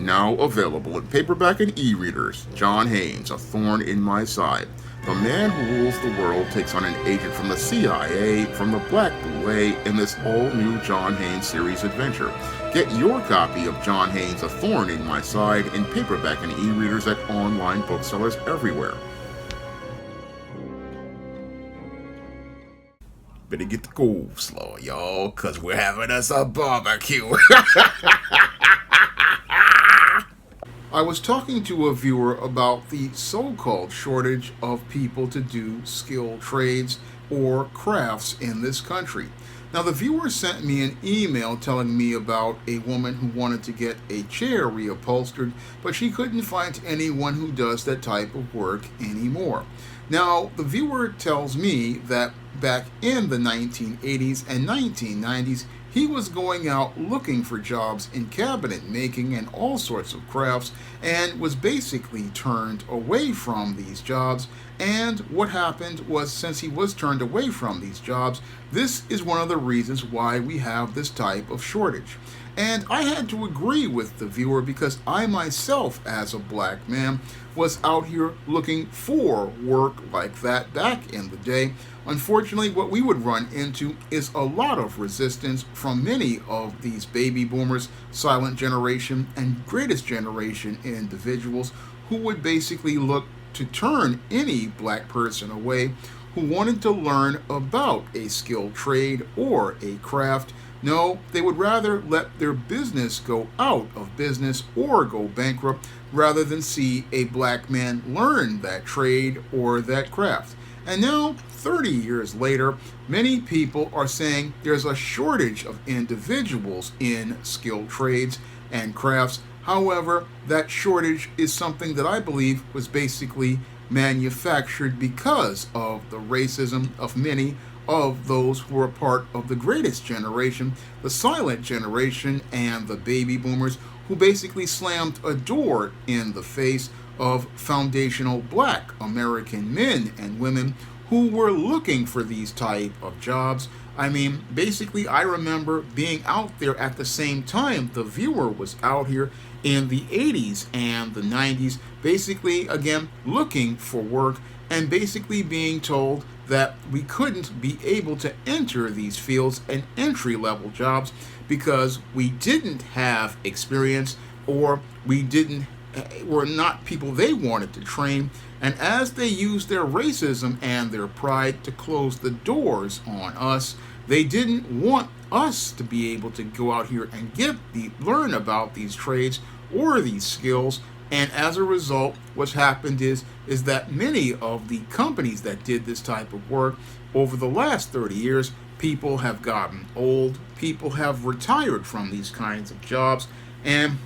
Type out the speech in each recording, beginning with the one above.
Now available in paperback and e-readers, John Haynes, A Thorn in My Side. The man who rules the world takes on an agent from the CIA, from the Black Boule, in this all-new John Haynes series adventure. Get your copy of John Haynes' A Thorn in My Side in paperback and e-readers at online booksellers everywhere. Better get the coleslaw, y'all, cause we're having us a barbecue. I was talking to a viewer about the so-called shortage of people to do skilled trades or crafts in this country. Now, the viewer sent me an email telling me about a woman who wanted to get a chair reupholstered, but she couldn't find anyone who does that type of work anymore. Now, the viewer tells me that back in the 1980s and 1990s, he was going out looking for jobs in cabinet making and all sorts of crafts and was basically turned away from these jobs. And what happened was, since he was turned away from these jobs, this is one of the reasons why we have this type of shortage. And I had to agree with the viewer because I myself, as a black man, was out here looking for work like that back in the day. Unfortunately, what we would run into is a lot of resistance from many of these baby boomers, silent generation, and greatest generation individuals who would basically look to turn any black person away who wanted to learn about a skilled trade or a craft. No, they would rather let their business go out of business or go bankrupt rather than see a black man learn that trade or that craft. And now, 30 years later, many people are saying there's a shortage of individuals in skilled trades and crafts. However, that shortage is something that I believe was basically manufactured because of the racism of many of those who are part of the greatest generation, the silent generation, and the baby boomers, who basically slammed a door in the face of foundational black American men and women who were looking for these type of jobs. I mean, basically, I remember being out there at the same time the viewer was out here in the 80s and the 90s, basically, again, looking for work and basically being told that we couldn't be able to enter these fields and entry-level jobs because we didn't have experience or were not people they wanted to train. And as they used their racism and their pride to close the doors on us, they didn't want us to be able to go out here and learn about these trades or these skills. And as a result, what's happened is that many of the companies that did this type of work over the last 30 years, people have gotten old, people have retired from these kinds of jobs, and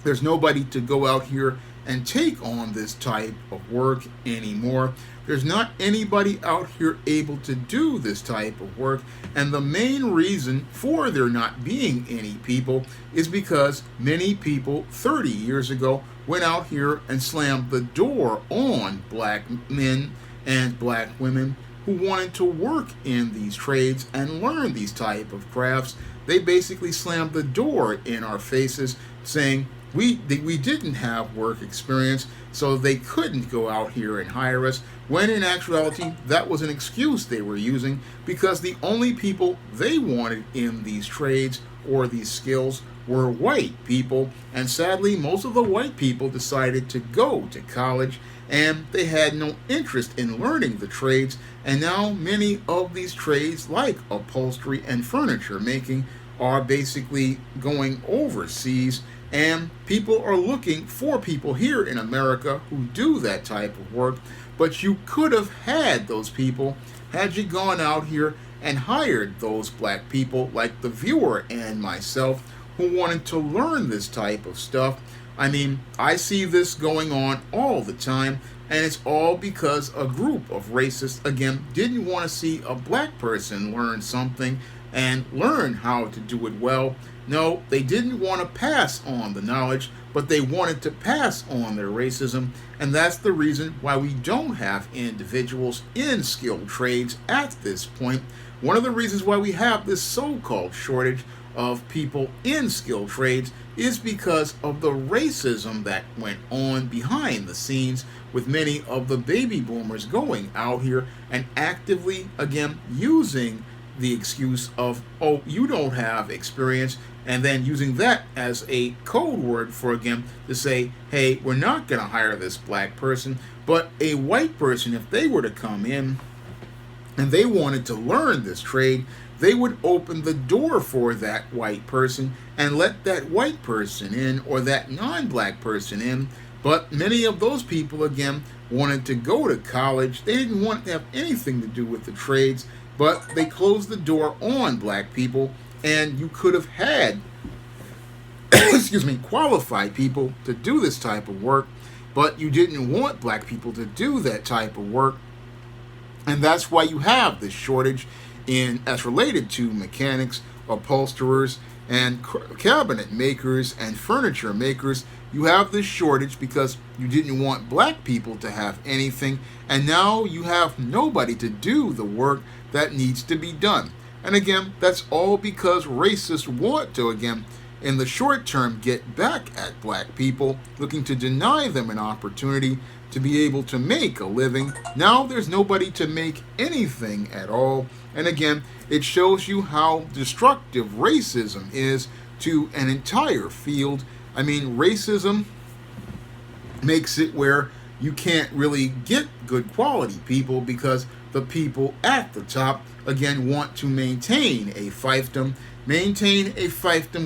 there's nobody to go out here and take on this type of work anymore. There's not anybody out here able to do this type of work, and the main reason for there not being any people is because many people 30 years ago went out here and slammed the door on black men and black women who wanted to work in these trades and learn these type of crafts. They basically slammed the door in our faces, saying we didn't have work experience, so they couldn't go out here and hire us, when in actuality that was an excuse they were using because the only people they wanted in these trades or these skills were white people. And sadly, most of the white people decided to go to college and they had no interest in learning the trades. And now many of these trades, like upholstery and furniture making, are basically going overseas, and people are looking for people here in America who do that type of work. But you could have had those people had you gone out here and hired those black people like the viewer and myself who wanted to learn this type of stuff. I mean, I see this going on all the time, and it's all because a group of racists, again, didn't want to see a black person learn something and learn how to do it well. No, they didn't want to pass on the knowledge, but they wanted to pass on their racism, and that's the reason why we don't have individuals in skilled trades at this point. One of the reasons why we have this so-called shortage of people in skilled trades is because of the racism that went on behind the scenes, with many of the baby boomers going out here and actively, again, using the excuse of, oh, you don't have experience, and then using that as a code word for, again, to say, hey, we're not going to hire this black person, but a white person, if they were to come in and they wanted to learn this trade, they would open the door for that white person and let that white person in, or that non-black person in. But many of those people, again, wanted to go to college. They didn't want to have anything to do with the trades, but they closed the door on black people, and you could have had qualified people to do this type of work, but you didn't want black people to do that type of work. And that's why you have this shortage in as related to mechanics, upholsterers, and cabinet makers and furniture makers. You have this shortage because you didn't want black people to have anything, and now you have nobody to do the work that needs to be done. And again, that's all because racists want to, again, in the short term, get back at black people, looking to deny them an opportunity to be able to make a living. Now there's nobody to make anything at all. And again, it shows you how destructive racism is to an entire field. I mean, racism makes it where you can't really get good quality people because the people at the top, again, want to maintain a fiefdom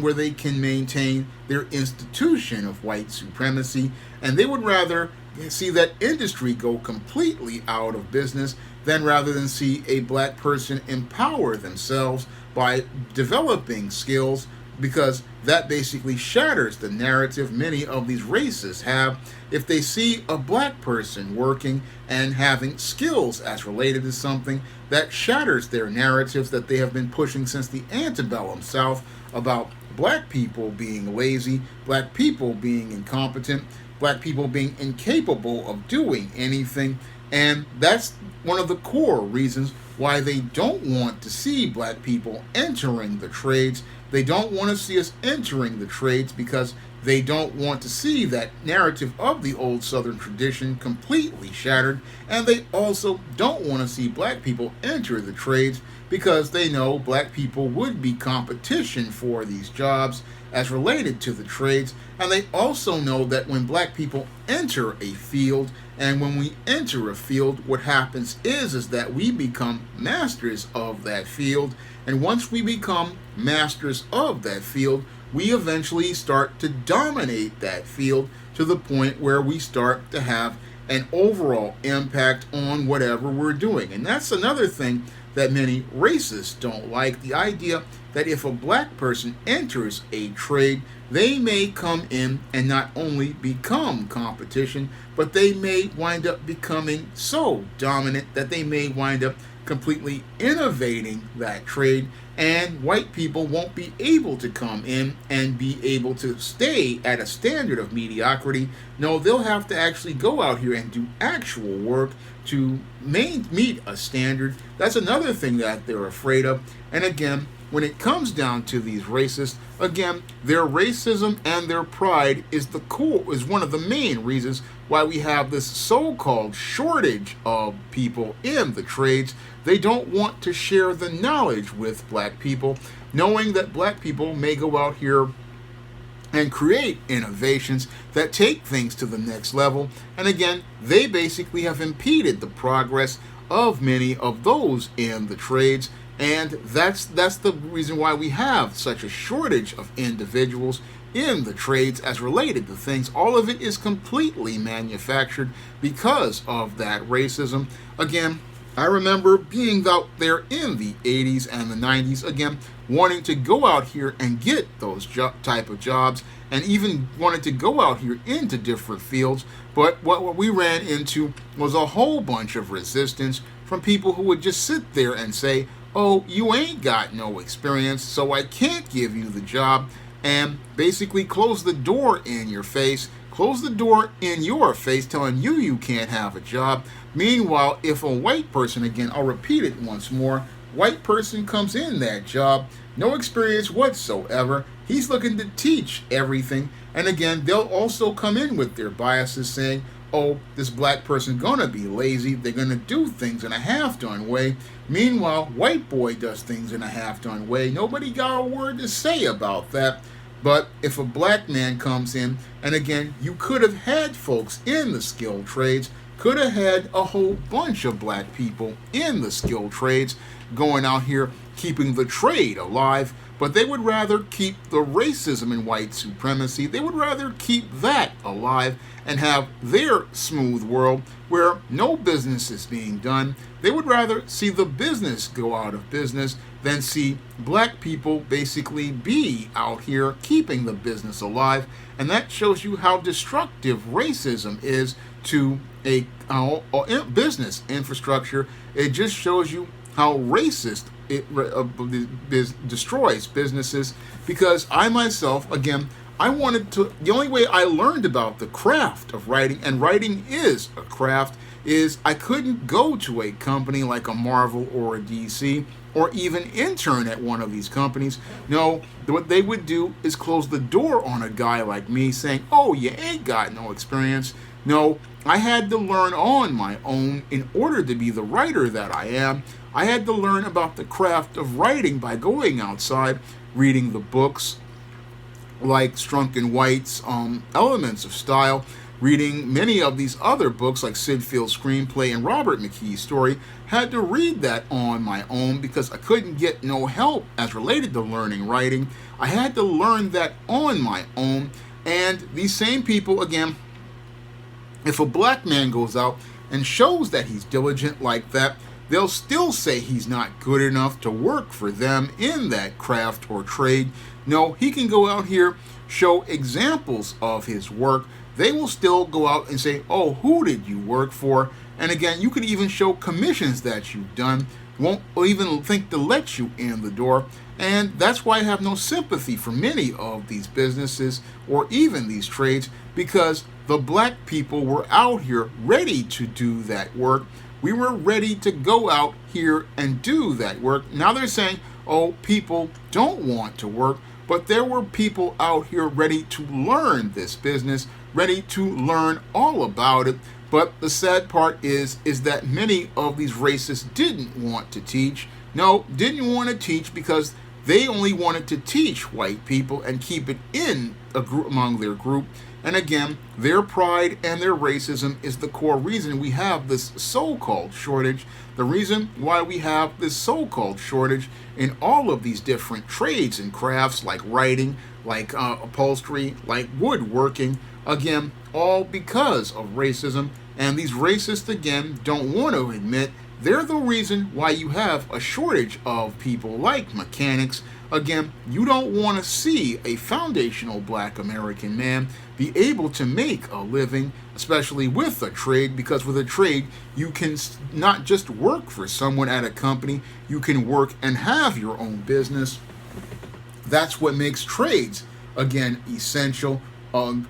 where they can maintain their institution of white supremacy, and they would rather see that industry go completely out of business rather than see a black person empower themselves by developing skills, because that basically shatters the narrative many of these racists have. If they see a black person working and having skills as related to something, that shatters their narratives that they have been pushing since the antebellum South about black people being lazy, black people being incompetent, black people being incapable of doing anything. And that's one of the core reasons why they don't want to see black people entering the trades. They don't want to see us entering the trades because they don't want to see that narrative of the old Southern tradition completely shattered. And they also don't want to see black people enter the trades because they know black people would be competition for these jobs as related to the trades. And they also know that when black people enter a field, and when we enter a field, what happens is that we become masters of that field. And once we become masters of that field, we eventually start to dominate that field to the point where we start to have an overall impact on whatever we're doing. And that's another thing that many racists don't like, the idea that if a black person enters a trade, they may come in and not only become competition, but they may wind up becoming so dominant that they may wind up completely innovating that trade, and white people won't be able to come in and be able to stay at a standard of mediocrity. No, they'll have to actually go out here and do actual work to meet a standard. That's another thing that they're afraid of. And again, when it comes down to these racists, again, their racism and their pride is one of the main reasons why we have this so-called shortage of people in the trades. They don't want to share the knowledge with black people, knowing that black people may go out here and create innovations that take things to the next level. And again, they basically have impeded the progress of many of those in the trades. And that's the reason why we have such a shortage of individuals in the trades as related to things. All of it is completely manufactured because of that racism. Again, I remember being out there in the 80s and the 90s, again, wanting to go out here and get those type of jobs, and even wanted to go out here into different fields. But what we ran into was a whole bunch of resistance from people who would just sit there and say, oh, you ain't got no experience, so I can't give you the job, and basically close the door in your face, telling you can't have a job. Meanwhile, if a white person, again, I'll repeat it once more, white person comes in that job, no experience whatsoever. He's looking to teach everything. And again, they'll also come in with their biases saying, oh, this black person gonna be lazy. They're gonna do things in a half-done way. Meanwhile, white boy does things in a half-done way. Nobody got a word to say about that. But if a black man comes in, and again, you could have had folks in the skilled trades, could have had a whole bunch of black people in the skilled trades going out here keeping the trade alive, but they would rather keep the racism and white supremacy. They would rather keep that alive and have their smooth world where no business is being done. They would rather see the business go out of business than see black people basically be out here keeping the business alive. And that shows you how destructive racism is to a business infrastructure. It just shows you how racist it destroys businesses, because I myself, again, the only way I learned about the craft of writing, and writing is a craft, is I couldn't go to a company like a Marvel or a DC or even intern at one of these companies. No, what they would do is close the door on a guy like me saying, oh, you ain't got no experience. No, I had to learn on my own in order to be the writer that I am. I had to learn about the craft of writing by going outside, reading the books like Strunk and White's Elements of Style, reading many of these other books like Sid Field's screenplay and Robert McKee's story. Had to read that on my own because I couldn't get no help as related to learning writing. I had to learn that on my own. And these same people, again, if a black man goes out and shows that he's diligent like that, they'll still say he's not good enough to work for them in that craft or trade. No, he can go out here, show examples of his work. They will still go out and say, oh, who did you work for? And again, you could even show commissions that you've done. Won't even think to let you in the door. And that's why I have no sympathy for many of these businesses or even these trades, because the black people were out here ready to do that work. We were ready to go out here and do that work. Now they're saying, oh, people don't want to work, but there were people out here ready to learn this business, ready to learn all about it. But the sad part is that many of these racists didn't want to teach. No, didn't want to teach because they only wanted to teach white people and keep it in a group, among their group. And again, their pride and their racism is the core reason we have this so-called shortage. The reason why we have this so-called shortage in all of these different trades and crafts like writing, like upholstery, like woodworking, again, all because of racism. And these racists, again, don't want to admit they're the reason why you have a shortage of people like mechanics. Again, you don't want to see a foundational black American man be able to make a living, especially with a trade, because with a trade, you can not just work for someone at a company, you can work and have your own business. That's what makes trades, again, essential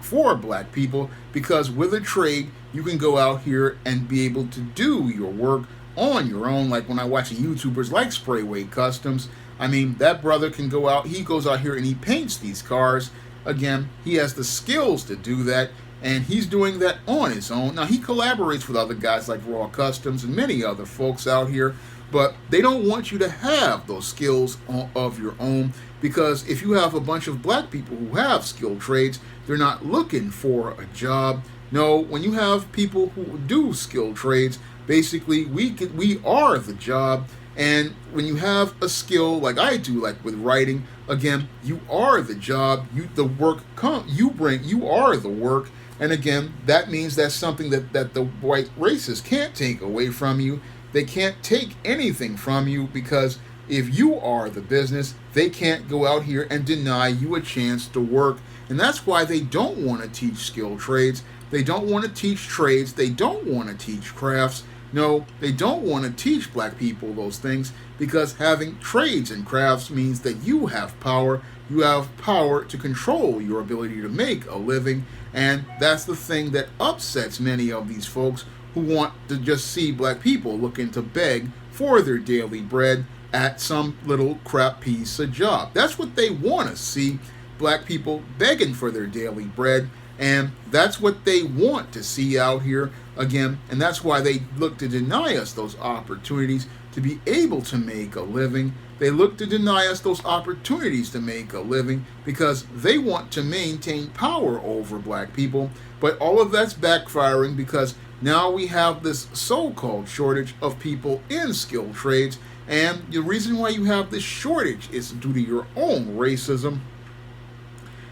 for black people, because with a trade, you can go out here and be able to do your work on your own. Like when I watch YouTubers like Sprayway Customs, I mean, that brother can go out, he goes out here and he paints these cars. Again, he has the skills to do that, and he's doing that on his own. Now, he collaborates with other guys like Raw Customs and many other folks out here, but they don't want you to have those skills of your own, because if you have a bunch of black people who have skilled trades, they're not looking for a job. No, when you have people who do skilled trades, basically we are the job. And when you have a skill like I do, like with writing, again, you are the job. You are the work. And again, that means that's something that the white races can't take away from you. They can't take anything from you, because if you are the business, they can't go out here and deny you a chance to work. And that's why they don't want to teach skilled trades. They don't want to teach trades. They don't want to teach crafts. No, they don't want to teach black people those things, because having trades and crafts means that you have power. You have power to control your ability to make a living. And that's the thing that upsets many of these folks who want to just see black people looking to beg for their daily bread. at some little crap piece of job. That's what they want to see, black people begging for their daily bread. And that's what they want to see out here again. And that's why they look to deny us those opportunities to be able to make a living. They look to deny us those opportunities to make a living because they want to maintain power over black people. But all of that's backfiring because now we have this so-called shortage of people in skilled trades. And the reason why you have this shortage is due to your own racism,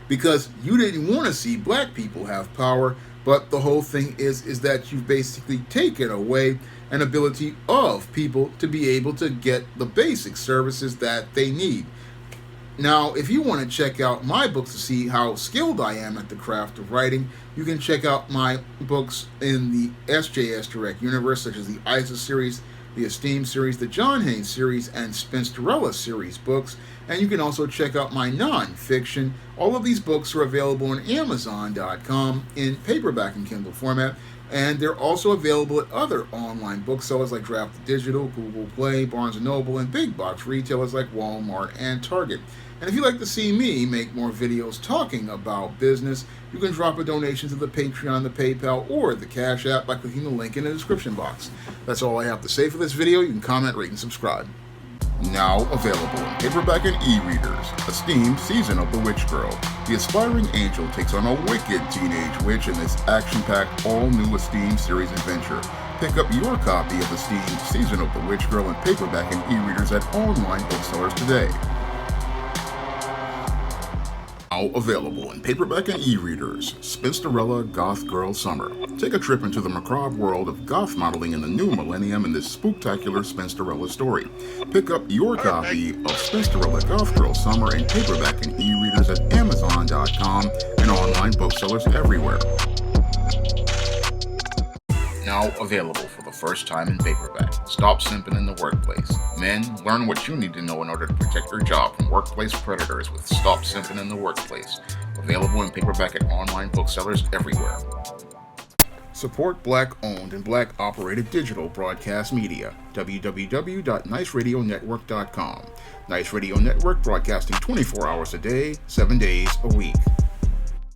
because you didn't want to see black people have power. But the whole thing is that you've basically taken away an ability of people to be able to get the basic services that they need. Now, if you want to check out my books to see how skilled I am at the craft of writing, you can check out my books in the SJS Direct universe, such as the ISIS series, the Esteem series, the John Haynes series, and Spinsterella series books. And you can also check out my non-fiction. All of these books are available on Amazon.com in paperback and Kindle format. And they're also available at other online booksellers like Draft Digital, Google Play, Barnes & Noble, and big box retailers like Walmart and Target. And if you'd like to see me make more videos talking about business, you can drop a donation to the Patreon, the PayPal, or the Cash App by clicking the link in the description box. That's all I have to say for this video. You can comment, rate, and subscribe. Now available in paperback and e-readers, Esteemed Season of the Witch Girl. The aspiring angel takes on a wicked teenage witch in this action-packed, all-new Esteemed series adventure. Pick up your copy of Esteemed Season of the Witch Girl in paperback and e-readers at online booksellers today. Now available in paperback and e-readers, Spinsterella Goth Girl Summer. Take a trip into the macabre world of goth modeling in the new millennium in this spooktacular Spinsterella story. Pick up your copy of Spinsterella Goth Girl Summer in paperback and e-readers at Amazon.com and online booksellers everywhere. Now available for the first time in paperback. Stop Simping in the Workplace. Men, learn what you need to know in order to protect your job from workplace predators with Stop Simping in the Workplace. Available in paperback at online booksellers everywhere. Support black-owned and black-operated digital broadcast media. www.niceradionetwork.com. Nice Radio Network, broadcasting 24 hours a day, 7 days a week.